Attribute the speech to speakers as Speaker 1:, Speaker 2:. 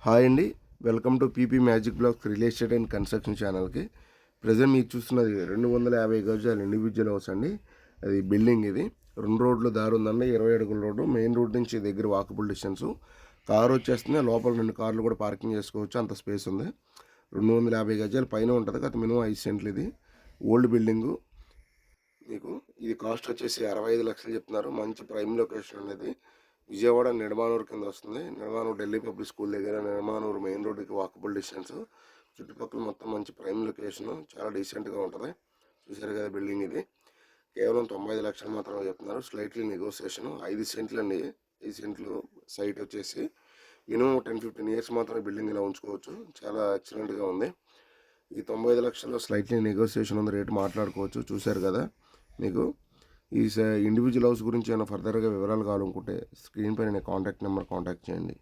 Speaker 1: Hi అండి, welcome to PP magic blogs real estate and construction ఛానల్కి. Present మీకు చూస్తున్నది 250 గజాల ఇండివిజువల్ హౌస్ అండి. అది బిల్డింగ్. ఇది 2 రోడ్లు దారి ఉందండి, 20 అడుగుల రోడ్డు. మెయిన్ రోడ్ నుంచి దగ్గర వాకబుల్ డిస్టెన్స్. కారు వచ్చేస్తుంది, లోపల 2 కార్లు కూడా పార్కింగ్ చేసుకోవచ్చు, అంత స్పేస్ ఉంది. 250 గజాల పైన ఉంటుంది కదా, మినిమం 5 సెంట్లు. ఇది ఓల్డ్ బిల్డింగు. మీకు ఇది కాస్ట్ వచ్చేసి 65 లక్షలు చెప్తున్నారు. మంచి ప్రైమ్ లొకేషన్ అనేది. విజయవాడ నిడమానూరు కింద వస్తుంది. నిడమానూరు ఢిల్లీ పబ్లిక్ స్కూల్ దగ్గర, నిడమానూరు మెయిన్ రోడ్డుకి వాకబుల్ డిస్టెన్స్. చుట్టుపక్కల మొత్తం మంచి ప్రైమ్ లొకేషన్, చాలా డీసెంట్గా ఉంటుంది. చూసారు కదా బిల్డింగ్. ఇది కేవలం 95 లక్షలు మాత్రమే చెప్తున్నారు. Slightly negotiation. 5 సెంట్లు అండి, 5 సెంట్లు సైట్ వచ్చేసి. మినిమం 10-15 ఇయర్స్ మాత్రం బిల్డింగ్ ఇలా ఉంచుకోవచ్చు. చాలా ఎక్సలెంట్గా ఉంది. ఈ 95 లక్షల్లో స్లైట్లీ నెగోసియేషన్ ఉంది, రేటు మాట్లాడుకోవచ్చు. చూశారు కదా. మీకు ఈ ఇండివిజువల్ హౌస్ గురించి ఏమైనా ఫర్దర్గా వివరాలు కావాలనుకుంటే స్క్రీన్ పైన కాంటాక్ట్ నెంబర్ కాంటాక్ట్ చేయండి.